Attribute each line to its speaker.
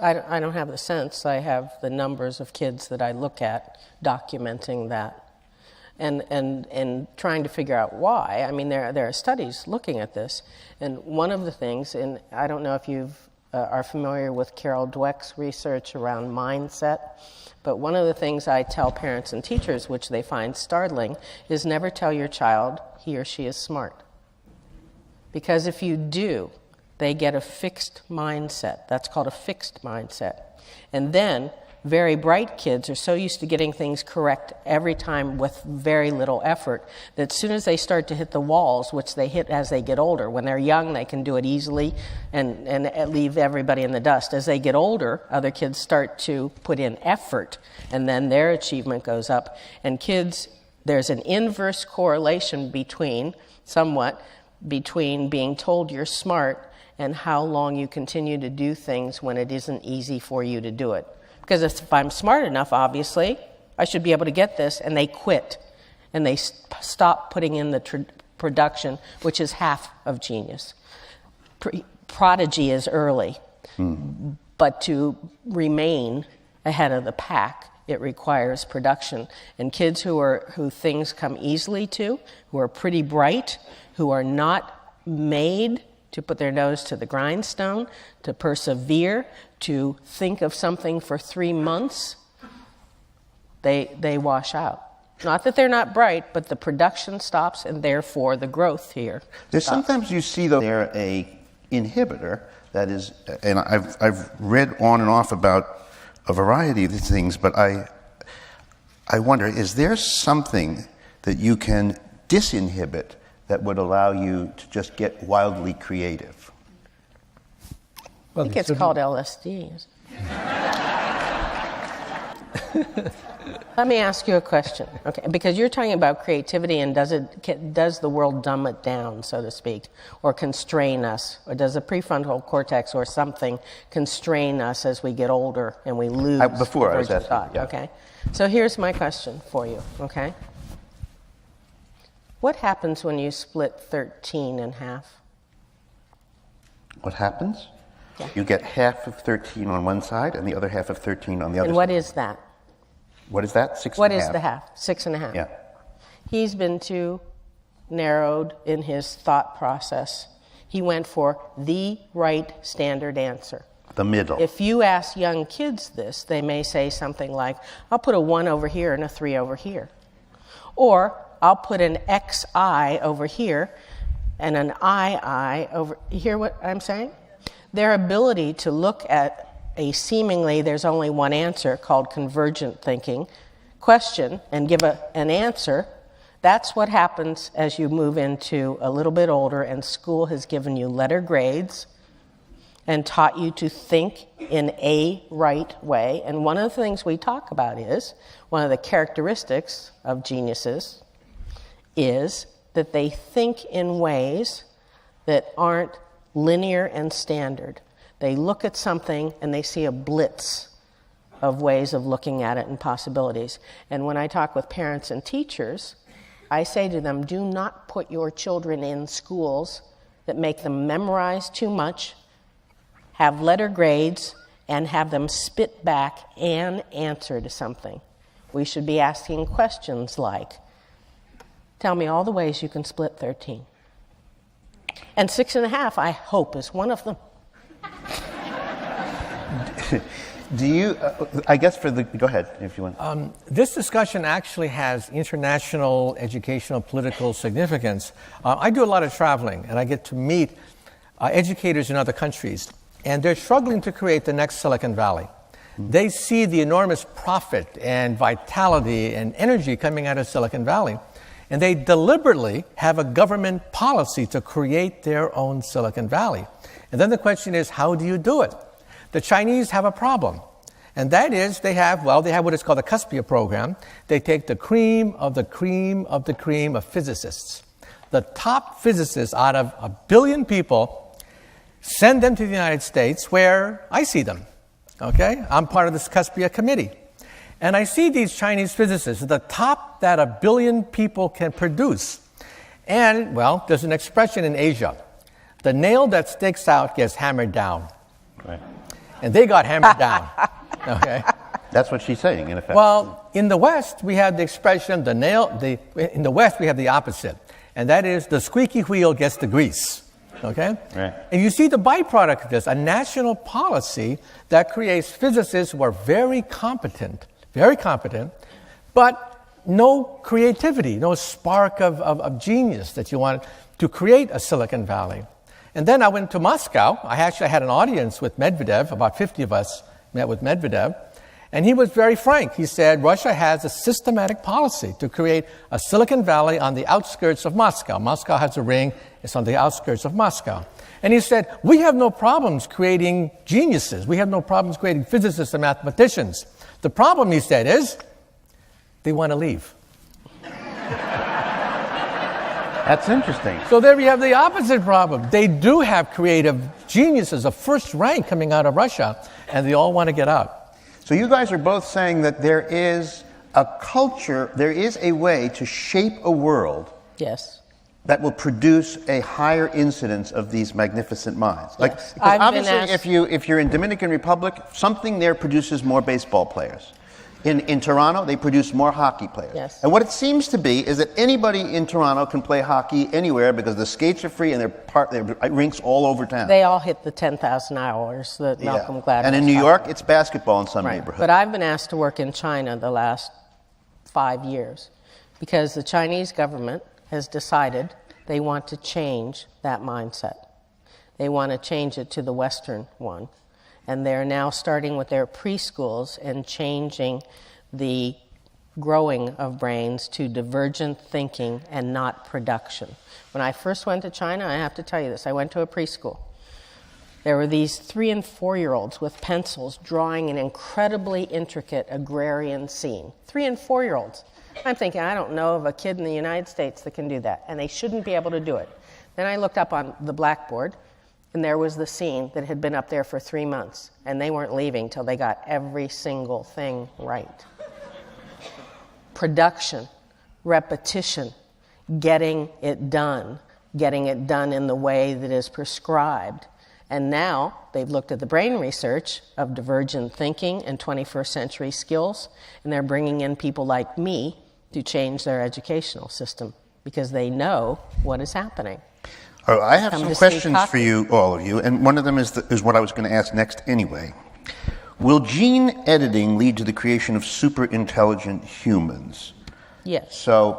Speaker 1: I don't have the sense. I have the numbers of kids that I look at documenting that. And trying to figure out why. I mean, there are studies looking at this, and one of the things, and I don't know if you are familiar with Carol Dweck's research around mindset, but one of the things I tell parents and teachers, which they find startling, is never tell your child he or she is smart. Because if you do, they get a fixed mindset. That's called a fixed mindset. And then very bright kids are so used to getting things correct every time with very little effort that as soon as they start to hit the walls, which they hit as they get older, when they're young they can do it easily and leave everybody in the dust. As they get older, other kids start to put in effort, and then their achievement goes up. And kids, there's an inverse correlation between being told you're smart and how long you continue to do things when it isn't easy for you to do it. Because if I'm smart enough, obviously, I should be able to get this, and they quit. And they stop putting in the production, which is half of genius. Prodigy is early. But to remain ahead of the pack, it requires production. And kids who things come easily to, who are pretty bright, who are not made to put their nose to the grindstone, to persevere, to think of something for 3 months, they wash out. Not that they're not bright, but the production stops, and therefore the growth here
Speaker 2: There's
Speaker 1: stops.
Speaker 2: sometimes you see, though, they're a inhibitor that is, and I've read on and off about a variety of these things, but I wonder, is there something that you can disinhibit that would allow you to just get wildly creative?
Speaker 1: I think it's called LSD. Let me ask you a question, okay? Because you're talking about creativity, and does the world dumb it down, so to speak, or constrain us, or does the prefrontal cortex or something constrain us as we get older and we lose
Speaker 2: Before I was
Speaker 1: the thought?
Speaker 2: yeah.
Speaker 1: Okay. So here's my question for you, okay? What happens when you split 13 in half?
Speaker 2: What happens?
Speaker 1: Yeah.
Speaker 2: You get half of 13 on one side and the other half of 13 on the other
Speaker 1: And
Speaker 2: side.
Speaker 1: what is that?
Speaker 2: What is that? 6
Speaker 1: What
Speaker 2: and a
Speaker 1: is
Speaker 2: half?
Speaker 1: the half? 6 and a half.
Speaker 2: Yeah.
Speaker 1: He's been too narrowed in his thought process. He went for the right standard answer.
Speaker 2: The middle.
Speaker 1: If you ask young kids this, they may say something like, I'll put a 1 over here and a 3 over here. Or, I'll put an XI over here and an II over... You hear what I'm saying? Their ability to look at a seemingly there's only one answer called convergent thinking, question and give an answer, that's what happens as you move into a little bit older and school has given you letter grades and taught you to think in a right way. And one of the things we talk about is, one of the characteristics of geniuses is that they think in ways that aren't linear and standard. They look at something and they see a blitz of ways of looking at it and possibilities. And when I talk with parents and teachers, I say to them, do not put your children in schools that make them memorize too much, have letter grades, and have them spit back an answer to something. We should be asking questions like, tell me all the ways you can split 13. And 6 and a half, I hope, is one of them.
Speaker 2: Do you, I guess go ahead if you want.
Speaker 3: This discussion actually has international, educational, political significance. I do a lot of traveling, and I get to meet educators in other countries, and they're struggling to create the next Silicon Valley. They see the enormous profit and vitality and energy coming out of Silicon Valley, and they deliberately have a government policy to create their own Silicon Valley. And then the question is, how do you do it? The Chinese have a problem, and that is they have what is called the Cuspia program. They take the cream of the cream of the cream of physicists. The top physicists out of 1 billion people, send them to the United States where I see them. Okay? I'm part of this Cuspia committee. And I see these Chinese physicists, the top that 1 billion people can produce. And, there's an expression in Asia. The nail that sticks out gets hammered down.
Speaker 2: Right.
Speaker 3: and they got hammered down. Okay.
Speaker 2: That's what she's saying, in effect.
Speaker 3: Well, in the West, we have the expression, in the West, we have the opposite. And that is the squeaky wheel gets the grease. Okay?
Speaker 2: Right.
Speaker 3: And you see the byproduct of this, a national policy that creates physicists who are very competent, but no creativity, no spark of genius that you want to create a Silicon Valley. And then I went to Moscow. I actually had an audience with Medvedev. About 50 of us met with Medvedev. And he was very frank. He said, Russia has a systematic policy to create a Silicon Valley on the outskirts of Moscow. Moscow has a ring. It's on the outskirts of Moscow. And he said, we have no problems creating geniuses. We have no problems creating physicists and mathematicians. The problem, he said, is they want to leave.
Speaker 2: That's interesting.
Speaker 3: So there we have the opposite problem. They do have creative geniuses of first rank coming out of Russia, and they all want to get out.
Speaker 2: So you guys are both saying that there is a culture, there is a way to shape a world
Speaker 1: Yes.
Speaker 2: that will produce a higher incidence of these magnificent minds. Like,
Speaker 1: Yes.
Speaker 2: because
Speaker 1: I've been
Speaker 2: obviously,
Speaker 1: asked-
Speaker 2: if you're in Dominican Republic, something there produces more baseball players. In Toronto, they produce more hockey players.
Speaker 1: Yes.
Speaker 2: And what it seems to be is that anybody in Toronto can play hockey anywhere because the skates are free and there are rinks all over town.
Speaker 1: They all hit the 10,000 hours that Malcolm Gladwell.
Speaker 2: And in New York, it's basketball in some
Speaker 1: Right.
Speaker 2: neighborhoods.
Speaker 1: But I've been asked to work in China the last 5 years because the Chinese government has decided they want to change that mindset. They want to change it to the Western one. And they're now starting with their preschools and changing the growing of brains to divergent thinking and not production. When I first went to China, I have to tell you this, I went to a preschool. There were these 3- and 4-year-olds with pencils drawing an incredibly intricate agrarian scene. 3- and 4-year-olds. I'm thinking, I don't know of a kid in the United States that can do that, and they shouldn't be able to do it. Then I looked up on the blackboard, and there was the scene that had been up there for 3 months, and they weren't leaving till they got every single thing right. Production, repetition, getting it done in the way that is prescribed. And now they've looked at the brain research of divergent thinking and 21st century skills, and they're bringing in people like me to change their educational system because they know what is happening.
Speaker 2: Oh, I have
Speaker 1: Come
Speaker 2: some
Speaker 1: to see
Speaker 2: questions for
Speaker 1: Coffee.
Speaker 2: you, all of you, and one of them is what I was going to ask next anyway. Will gene editing lead to the creation of super intelligent humans?
Speaker 1: Yes.
Speaker 2: So